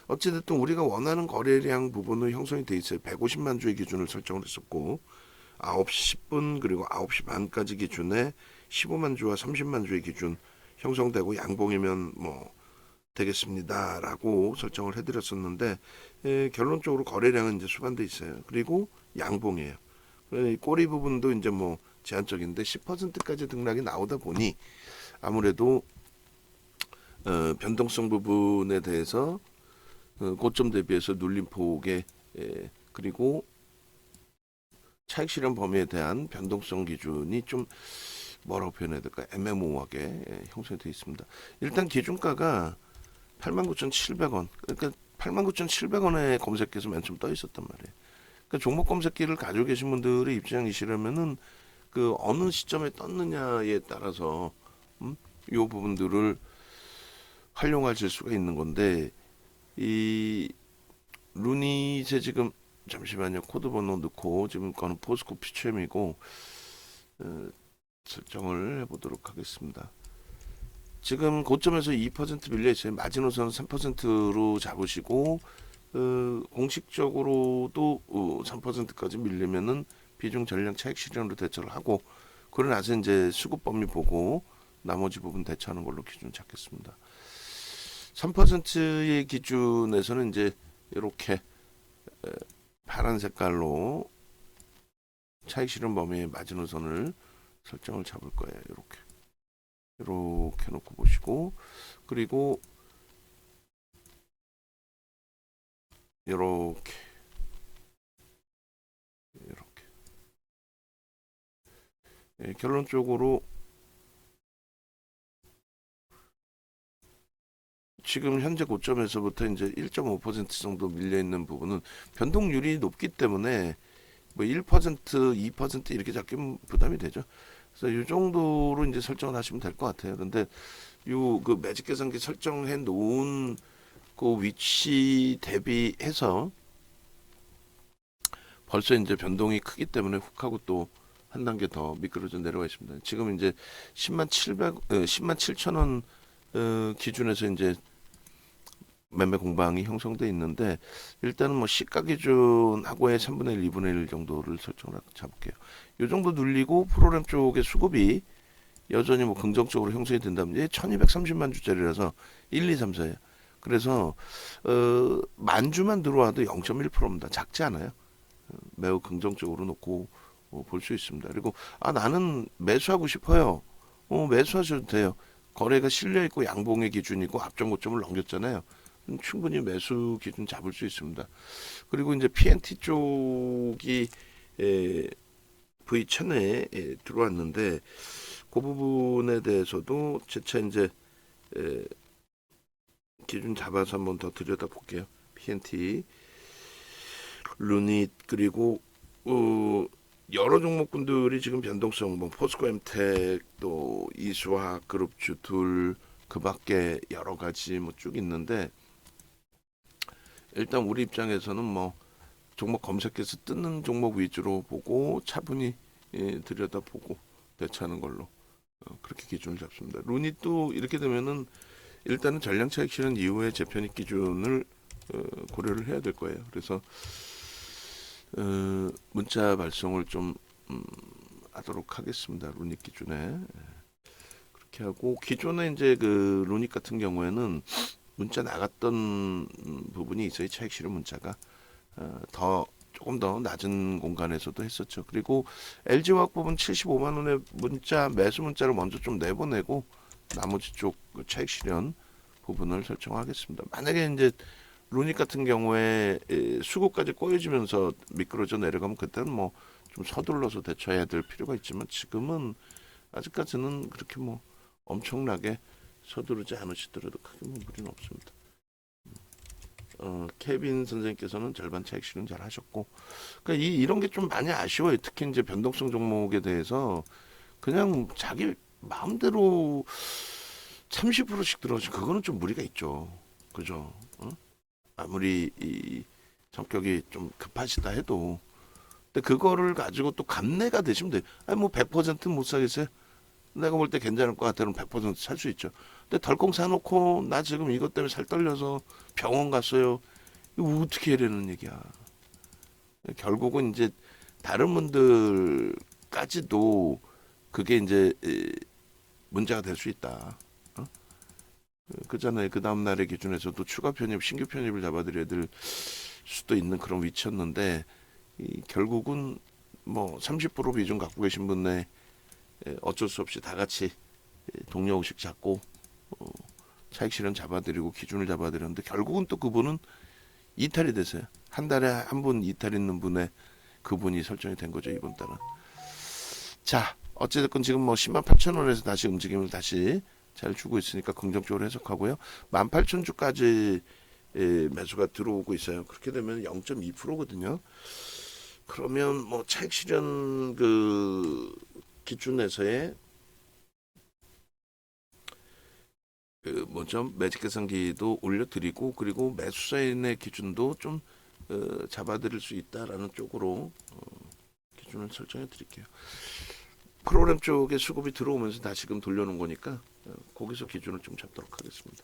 어찌됐든 우리가 원하는 거래량 부분은 형성이 돼 있어요. 150만 주의 기준을 설정을 했었고 9시 10분 그리고 9시 반까지 기준에 15만 주와 30만 주의 기준 형성되고 양봉이면 뭐 되겠습니다라고 설정을 해드렸었는데 결론적으로 거래량은 이제 수반돼 있어요. 그리고 양봉이에요. 꼬리 부분도 이제 뭐 제한적인데 10%까지 등락이 나오다 보니 아무래도 변동성 부분에 대해서 고점 대비해서 눌림 폭에 그리고 차익 실현 범위에 대한 변동성 기준이 좀 뭐라고 표현해야 될까 애매모호하게 형성이 되어 있습니다. 일단 기준가가 89,700원 그러니까 89,700원에 검색해서 맨 처음 떠 있었단 말이에요. 그러니까 종목 검색기를 가지고 계신 분들의 입장이시라면은 그 어느 시점에 떴느냐에 따라서 이 부분들을 활용하실 수가 있는 건데 이 루닛에 지금 잠시만요 코드 번호 넣고 지금 거는 포스코 피처엠이고 설정을 해보도록 하겠습니다. 지금 고점에서 2% 밀려 있어요. 마지노선 3%로 잡으시고 공식적으로도 3%까지 밀리면은 비중 전량 차익 실현으로 대처를 하고 그러고 나서 이제 수급 범위 보고 나머지 부분 대처하는 걸로 기준 잡겠습니다. 3%의 기준에서는 이제 이렇게 파란 색깔로 차익 실현 범위의 마지노선을 설정을 잡을 거예요. 이렇게 놓고 보시고 그리고 이렇게 결론적으로 지금 현재 고점에서부터 이제 1.5% 정도 밀려 있는 부분은 변동률이 높기 때문에 뭐 1%, 2% 이렇게 잡기면 부담이 되죠. 그래서 이 정도로 이제 설정을 하시면 될 것 같아요. 근데 요 그 매직 계산기 설정해 놓은 그 위치 대비해서 벌써 이제 변동이 크기 때문에 훅하고 또 한 단계 더 미끄러져 내려가 있습니다. 지금 이제 10만 7천 원 기준에서 이제 매매 공방이 형성돼 있는데 일단은 뭐 시가 기준하고의 3분의 1, 2분의 1 정도를 설정을 잡을게요. 이 정도 눌리고 프로그램 쪽의 수급이 여전히 뭐 긍정적으로 형성이 된다면 1230만 주짜리라서 1, 2, 3, 4예요. 그래서 만 주만 들어와도 0.1%입니다. 작지 않아요. 매우 긍정적으로 놓고 볼 수 있습니다. 그리고 나는 매수하고 싶어요. 매수하셔도 돼요. 거래가 실려 있고 양봉의 기준이고 앞전 고점을 넘겼잖아요. 충분히 매수 기준 잡을 수 있습니다. 그리고 이제 PNT 쪽이 V1000에 들어왔는데 그 부분에 대해서도 재차 이제 기준 잡아서 한번 더 들여다 볼게요. PNT, 루닛 그리고 여러 종목군들이 지금 변동성 뭐 포스코 엠텍 또 이수학 그룹주 둘 그밖에 여러 가지 뭐 쭉 있는데 일단 우리 입장에서는 뭐 종목 검색해서 뜨는 종목 위주로 보고 차분히 들여다보고 대처하는 걸로 그렇게 기준을 잡습니다. 루닛도 이렇게 되면은 일단은 전량 차익 실현 이후에 재편입 기준을 고려를 해야 될 거예요. 그래서 문자 발송을 좀 하도록 하겠습니다. 루닛 기준에 그렇게 하고 기존에 이제 그 루닛 같은 경우에는 문자 나갔던 부분이 있어요. 차익 실현 문자가 더 조금 더 낮은 공간에서도 했었죠. 그리고 LG화학 부분 75만 원의 문자 매수 문자를 먼저 좀 내보내고 나머지 쪽 차익 실현 부분을 설정하겠습니다. 만약에 이제 루닛 같은 경우에 수급까지 꼬여지면서 미끄러져 내려가면 그때는 뭐 좀 서둘러서 대처해야 될 필요가 있지만 지금은 아직까지는 그렇게 뭐 엄청나게 서두르지 않으시더라도 크게 뭐 무리는 없습니다. 케빈 선생님께서는 절반 차익 실현 잘 하셨고, 그러니까 이런 게 좀 많이 아쉬워요. 특히 이제 변동성 종목에 대해서 그냥 자기 마음대로 30%씩 들어가서 그거는 좀 무리가 있죠. 그죠? 아무리 이 성격이 좀 급하시다 해도, 근데 그거를 가지고 또 감내가 되시면 돼요. 아니 뭐 100%못 사겠어요? 내가 볼 때 괜찮을 것 같아는 100% 살 수 있죠. 근데 덜컹 사놓고 나 지금 이것 때문에 살 떨려서 병원 갔어요. 이거 어떻게 해라는 얘기야. 결국은 이제 다른 분들까지도 그게 이제 문제가 될 수 있다. 어? 그잖아요. 그 다음 날의 기준에서도 추가 편입, 신규 편입을 잡아들여야 될 수도 있는 그런 위치였는데 결국은 뭐 30% 비중 갖고 계신 분의 어쩔 수 없이 다 같이 동료의식 잡고 차익 실현 잡아드리고 기준을 잡아드렸는데 결국은 또 그분은 이탈이 됐어요. 한 달에 한 분 이탈 있는 분의 그분이 설정이 된 거죠, 이번 달은. 자, 어찌됐건 지금 뭐 10만 8천 원에서 다시 움직임을 다시 잘 주고 있으니까 긍정적으로 해석하고요. 18,000주까지 매수가 들어오고 있어요. 그렇게 되면 0.2%거든요. 그러면 뭐 차익 실현 그 기준에서의 그 뭐죠, 매직 계산기도 올려드리고 그리고 매수사인의 기준도 좀 잡아드릴 수 있다라는 쪽으로 기준을 설정해 드릴게요. 프로그램 쪽에 수급이 들어오면서 다시금 돌려놓은 거니까 거기서 기준을 좀 잡도록 하겠습니다.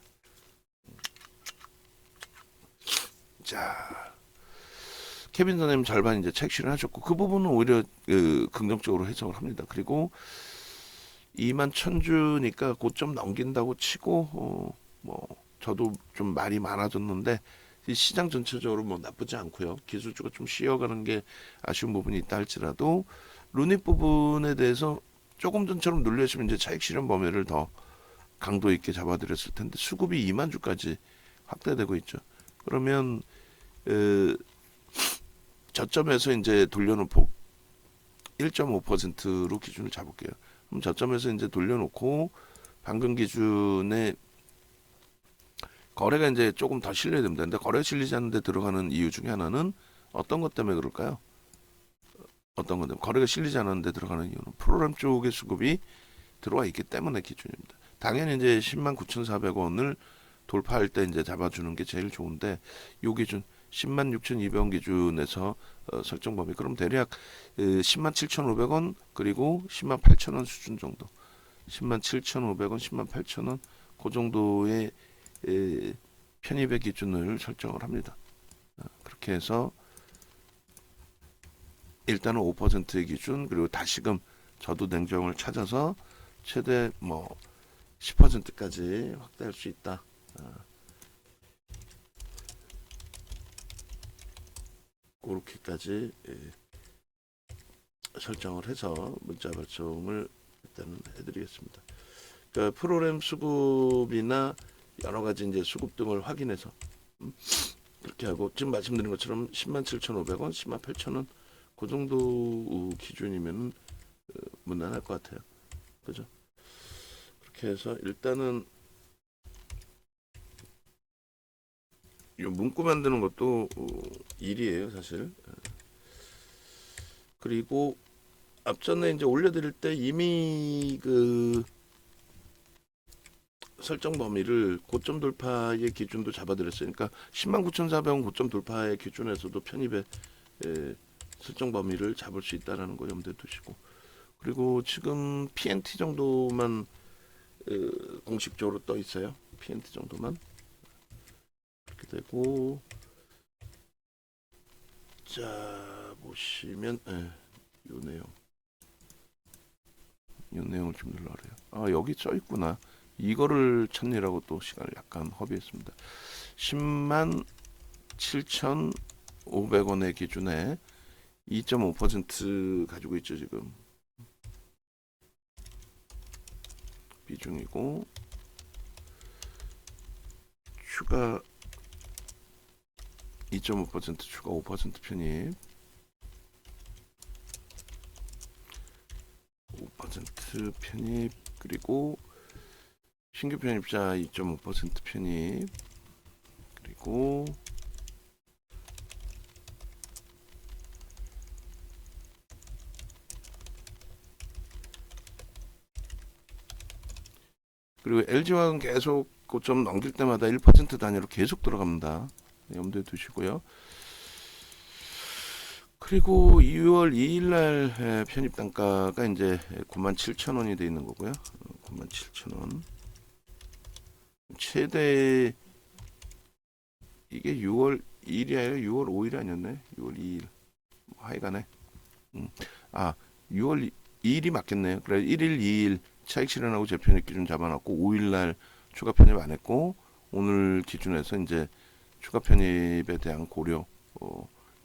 자, 케빈 선생님 절반 이제 차익 실현하셨고 그 부분은 오히려 긍정적으로 해석을 합니다. 그리고 2만 1,000주니까 고점 넘긴다고 치고 뭐 저도 좀 말이 많아졌는데 시장 전체적으로 뭐 나쁘지 않고요. 기술주가 좀 쉬어가는 게 아쉬운 부분이 있다 할지라도 루닛 부분에 대해서 조금 전처럼 눌려주면 이제 차익 실현 범위를 더 강도 있게 잡아드렸을 텐데 수급이 2만 주까지 확대되고 있죠. 그러면 저점에서 이제 돌려놓고 1.5%로 기준을 잡을게요. 그럼 저점에서 이제 돌려놓고 방금 기준에 거래가 이제 조금 더 실려야 됩니다. 근데 거래가 실리지 않는데 들어가는 이유 중에 하나는 어떤 것 때문에 그럴까요? 어떤 건데 거래가 실리지 않았는데 들어가는 이유는 프로그램 쪽의 수급이 들어와 있기 때문에 기준입니다. 당연히 이제 10만 9,400원을 돌파할 때 이제 잡아주는 게 제일 좋은데 요 기준 10만 6,200원 기준에서 설정 범위 그럼 대략 10만 7,500원 그리고 10만 8,000원 수준 정도 10만 7,500원 10만 8,000원 그 정도의 편입의 기준을 설정을 합니다. 그렇게 해서 일단은 5%의 기준 그리고 다시금 저도 냉정을 찾아서 최대 뭐 10%까지 확대할 수 있다. 그렇게까지 설정을 해서 문자 발송을 일단은 해드리겠습니다. 그러니까 프로그램 수급이나 여러 가지 이제 수급 등을 확인해서 그렇게 하고 지금 말씀드린 것처럼 10만 7,500원, 10만 8,000원 그 정도 기준이면 무난할 것 같아요. 그죠? 그렇게 해서 일단은 이 문구 만드는 것도 일이에요, 사실. 그리고 앞전에 이제 올려드릴 때 이미 그 설정 범위를 고점 돌파의 기준도 잡아드렸어요. 그러니까 10만 9,400원 고점 돌파의 기준에서도 편입의 설정 범위를 잡을 수 있다라는 거 염두에 두시고 그리고 지금 PNT 정도만 공식적으로 떠 있어요. PNT 정도만 이렇게 되고 자 보시면 요 내용을 좀 눌러래요. 아 여기 써 있구나. 이거를 찾느라고 또 시간을 약간 허비했습니다. 10만 7,500원의 기준에 2.5% 가지고 있죠 지금 비중이고 추가 2.5% 추가 5% 편입 5% 편입 그리고 신규 편입자 2.5% 편입 그리고 LG화학은 계속 고점 넘길 때마다 1% 단위로 계속 들어갑니다. 염두에 두시고요. 그리고 2월 2일날 편입 단가가 이제 97,000원이 돼 있는 거고요. 97,000원. 최대 이게 6월 2일이 아니라 6월 5일 아니었네. 6월 2일. 하여간에. 아, 6월 2일이 맞겠네요. 그래 1일, 2일 차익 실현하고 재편입 기준 잡아놨고 5일 날 추가 편입 안 했고 오늘 기준에서 이제 추가 편입에 대한 고려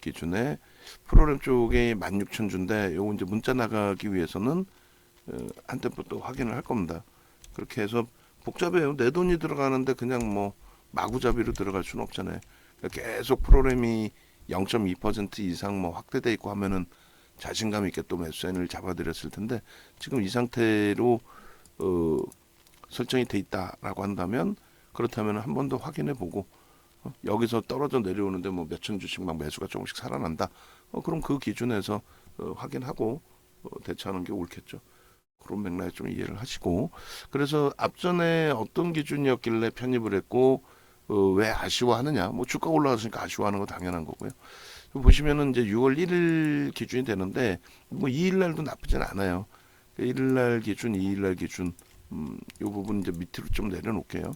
기준에 프로그램 쪽에 16,000주인데 요거 이제 문자 나가기 위해서는 한템포 또 확인을 할 겁니다. 그렇게 해서 복잡해요. 내 돈이 들어가는데 그냥 뭐 마구잡이로 들어갈 수는 없잖아요. 그러니까 계속 프로그램이 0.2% 이상 뭐 확대돼 있고 하면은 자신감 있게 또 매수인을 잡아드렸을 텐데 지금 이 상태로 설정이 돼 있다라고 한다면 그렇다면 한 번 더 확인해 보고 여기서 떨어져 내려오는데 뭐 몇천 주씩 막 매수가 조금씩 살아난다. 그럼 그 기준에서 확인하고 대처하는 게 옳겠죠. 그런 맥락에 좀 이해를 하시고 그래서 앞전에 어떤 기준이었길래 편입을 했고 왜 아쉬워하느냐 뭐 주가 올라갔으니까 아쉬워하는 거 당연한 거고요. 보시면은 이제 6월 1일 기준이 되는데 뭐 2일 날도 나쁘진 않아요. 1일 날 기준, 2일 날 기준 이 부분 이제 밑으로 좀 내려놓을게요.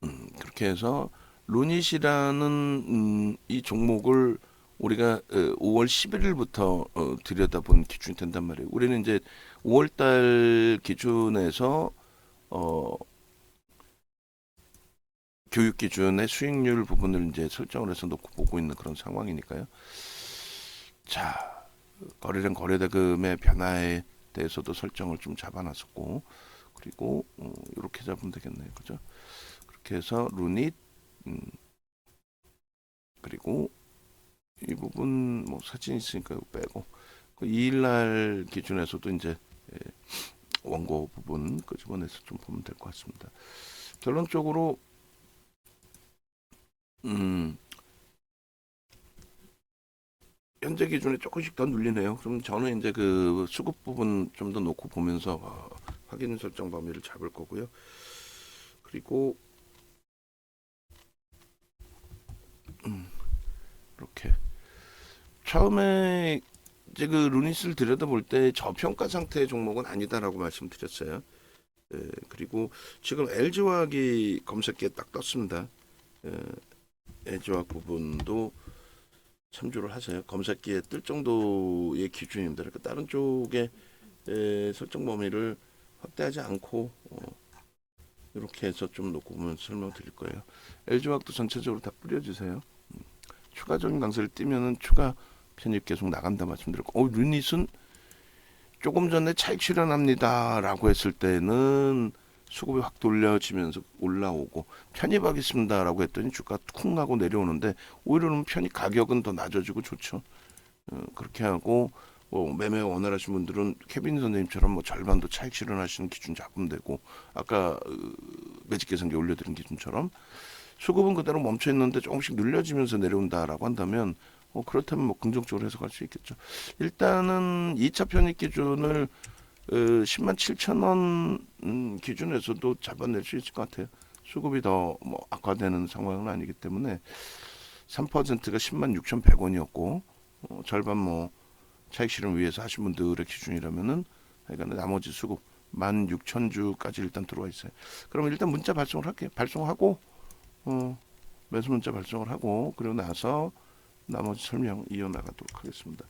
그렇게 해서 루닛이라는 이 종목을 우리가 5월 11일부터 들여다본 기준이 된단 말이에요. 우리는 이제 5월달 기준에서 교육 기준의 수익률 부분을 이제 설정을 해서 놓고 보고 있는 그런 상황이니까요. 자, 거래량 거래대금의 변화에 대해서도 설정을 좀 잡아놨었고, 그리고 이렇게 잡으면 되겠네요, 그죠? 그렇게 해서 루닛 그리고 이 부분 뭐 사진 있으니까 이거 빼고 그 2일날 기준에서도 이제 원고 부분 끄집어내서 좀 보면 될 것 같습니다. 결론적으로 현재 기준에 조금씩 더 눌리네요. 그럼 저는 이제 그 수급 부분 좀 더 놓고 보면서 확인 설정 범위를 잡을 거고요. 그리고 이렇게 처음에 이제 그 루닛을 들여다볼 때 저평가 상태의 종목은 아니다라고 말씀드렸어요. 그리고 지금 LG화학이 검색기에 딱 떴습니다. LG화학 부분도 참조를 하세요. 검색기에 뜰 정도의 기준입니다. 그러니까 다른 쪽에 설정 범위를 확대하지 않고 이렇게 해서 좀 놓고 보면 설명드릴 거예요. LG화학도 전체적으로 다 뿌려주세요. 추가적인 강세를 띄면은 추가 편입 계속 나간다 말씀드렸고, 루닛은 조금 전에 차익 실현합니다라고 했을 때는 수급이 확 돌려지면서 올라오고 편입하겠습니다라고 했더니 주가 쿵 하고 내려오는데 오히려 편입 가격은 더 낮아지고 좋죠. 그렇게 하고 매매 원활하신 분들은 케빈 선생님처럼 뭐 절반도 차익 실현하시는 기준 잡으면 되고 아까 매직 계산기 올려드린 기준처럼 수급은 그대로 멈춰 있는데 조금씩 늘려지면서 내려온다라고 한다면 그렇다면 뭐 긍정적으로 해석할 수 있겠죠. 일단은 2차 편입 기준을 10만 7천 원 기준에서도 잡아낼 수 있을 것 같아요. 수급이 더 뭐 악화되는 상황은 아니기 때문에 3%가 10만 6,100원이었고 절반 뭐 차익 실현 위해서 하신 분들의 기준이라면은 그러니까 나머지 수급 16,000주까지 일단 들어와 있어요. 그러면 일단 문자 발송을 할게요. 발송하고 매수 문자 발송을 하고 그리고 나서 나머지 설명 이어나가도록 하겠습니다.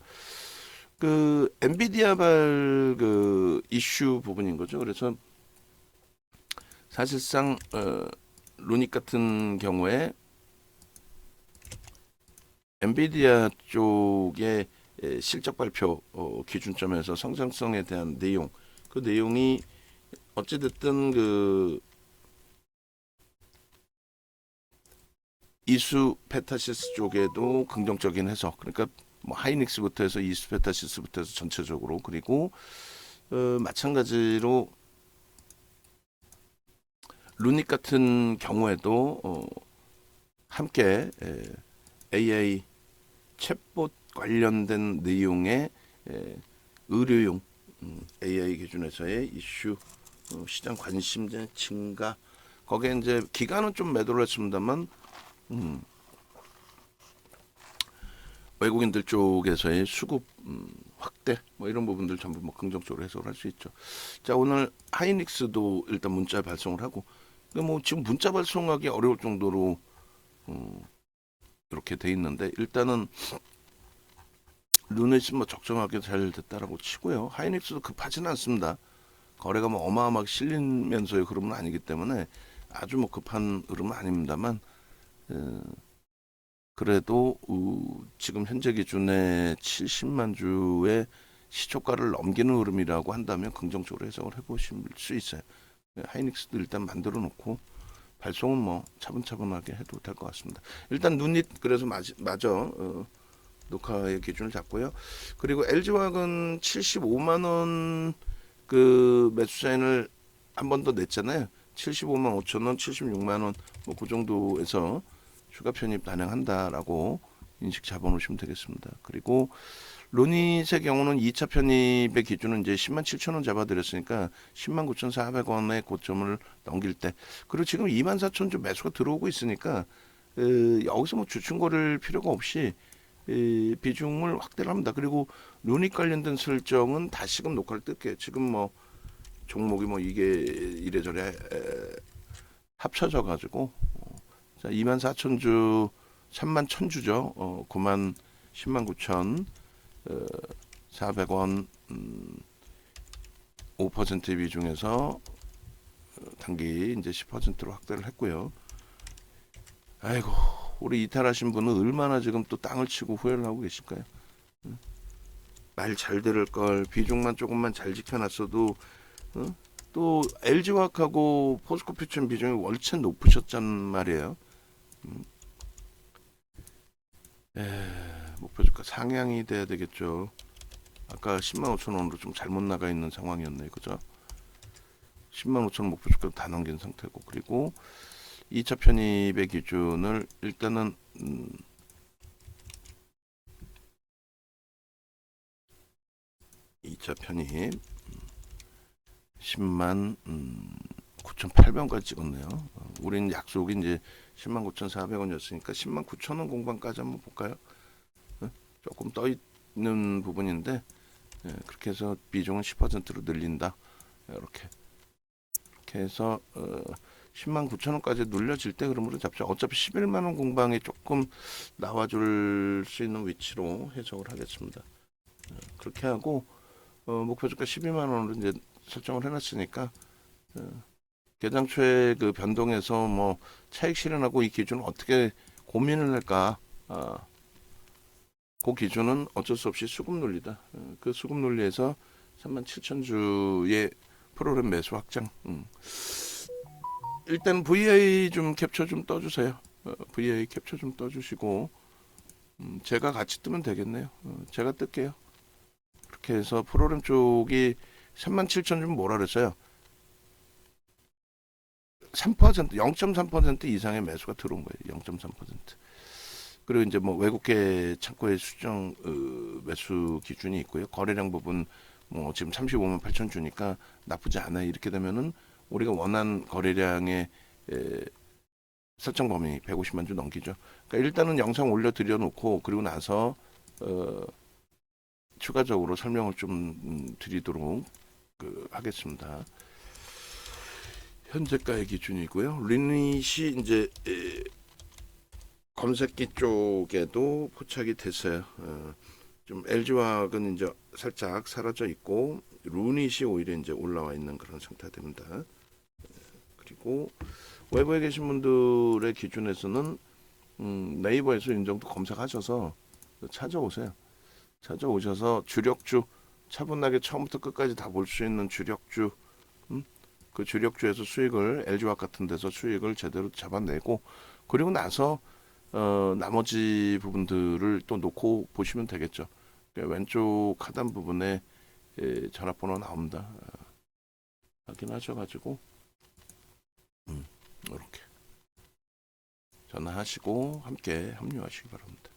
그 엔비디아발 그 이슈 부분인 거죠. 그래서 사실상 루닛 같은 경우에 엔비디아 쪽의 실적 발표 기준점에서 성장성에 대한 내용, 그 내용이 어찌됐든 그 이수 페타시스 쪽에도 긍정적인 해석, 그러니까 뭐 하이닉스부터 해서 이수 페타시스부터 해서 전체적으로 그리고 마찬가지로 루닛 같은 경우에도 함께 AI 챗봇 관련된 내용의 의료용 AI 기준에서의 이슈 시장 관심자 증가 거기에 이제 기간은 좀 매도를 했습니다만 외국인들 쪽에서의 수급 확대 뭐 이런 부분들 전부 뭐 긍정적으로 해석을 할 수 있죠. 자, 오늘 하이닉스도 일단 문자 발송을 하고, 근데 뭐 지금 문자 발송하기 어려울 정도로 이렇게 돼 있는데, 일단은 루넷이 뭐 적정하게 잘 됐다라고 치고요. 하이닉스도 급하지는 않습니다. 거래가 뭐 어마어마하게 실리면서의 흐름은 아니기 때문에 아주 뭐 급한 흐름은 아닙니다만, 그래도 지금 현재 기준에 70만 주의 시초가를 넘기는 흐름이라고 한다면 긍정적으로 해석을 해보실 수 있어요. 하이닉스도 일단 만들어 놓고 발송은 뭐 차분차분하게 해도 될 것 같습니다. 일단 눈이 그래서 맞아 녹화의 기준을 잡고요. 그리고 LG화학은 75만 원 그 매수 사인을 한 번 더 냈잖아요. 75만 5천 원, 76만 원 뭐 그 정도에서 추가 편입 단행한다라고 인식 잡아놓으시면 되겠습니다. 그리고 루닛의 경우는 2차 편입의 기준은 이제 10만 7천 원 잡아드렸으니까 10만 9,400원의 고점을 넘길 때, 그리고 지금 2만 4천 주 매수가 들어오고 있으니까 여기서 뭐 주춤거릴 필요가 없이 비중을 확대를 합니다. 그리고 루닛 관련된 설정은 다시금 녹화를 뜰게요. 지금 뭐 종목이 뭐 이게 이래저래 합쳐져 가지고 자, 2만 4천 주, 3만 1천 주죠. 9만 10만 9천 400원 5% 비중에서 단기 이제 10%로 확대를 했고요. 아이고, 우리 이탈하신 분은 얼마나 지금 또 땅을 치고 후회를 하고 계실까요? 말 잘 들을 걸 비중만 조금만 잘 지켜놨어도 또 LG화학하고 포스코퓨처 비중이 월체 높으셨단 말이에요. 목표 주가 상향이 돼야 되겠죠. 아까 10만 5천 원으로 좀 잘못 나가 있는 상황이었네요. 그죠? 10만 5천 원 목표 주가 다 넘긴 상태고, 그리고 2차 편입의 기준을 일단은 2차 편입 10만 9,800원까지 찍었네요. 우린 약속이 이제 10만 9,400원이었으니까 10만 9천 원 공방까지 한번 볼까요? 조금 떠 있는 부분인데 그렇게 해서 비중은 10%로 늘린다. 이렇게 해서 10만 9천 원까지 눌려질 때 그러므로 잡죠. 어차피 11만 원 공방에 조금 나와줄 수 있는 위치로 해석을 하겠습니다. 그렇게 하고 목표 주가 12만 원으로 이제 설정을 해놨으니까 개장초에 그 변동에서 뭐 차익 실현하고 이 기준을 어떻게 고민을 할까? 그 기준은 어쩔 수 없이 수급 논리다. 그 수급 논리에서 3만 7천 주의 프로그램 매수 확장. 일단 VI 좀 캡처 좀 떠주세요. VI 캡처 좀 떠주시고 제가 같이 뜨면 되겠네요. 제가 뜰게요. 그렇게 해서 프로그램 쪽이 3만 7천 좀 뭐라 그랬어요? 3% 0.3% 이상의 매수가 들어온 거예요. 0.3%. 그리고 이제 뭐 외국계 창고의 수정 매수 기준이 있고요. 거래량 부분 뭐 지금 35만 8천 주니까 나쁘지 않아요. 이렇게 되면은 우리가 원한 거래량의 설정 범위 150만 주 넘기죠. 그러니까 일단은 영상 올려드려 놓고 그리고 나서 추가적으로 설명을 좀 드리도록 하겠습니다. 현재가의 기준이고요. 리닛이 이제 검색기 쪽에도 포착이 됐어요. 좀 LG화학은 이제 살짝 사라져 있고 루닛이 오히려 이제 올라와 있는 그런 상태가 됩니다. 그리고 외부에 계신 분들의 기준에서는 네이버에서 이 정도 검색하셔서 찾아오세요. 찾아오셔서 주력주 차분하게 처음부터 끝까지 다 볼 수 있는 주력주, 그 주력주에서 수익을 LG화학 같은 데서 수익을 제대로 잡아내고 그리고 나서 나머지 부분들을 또 놓고 보시면 되겠죠. 왼쪽 하단 부분에 전화번호 나옵니다. 확인하셔가지고 이렇게 전화하시고 함께 합류하시기 바랍니다.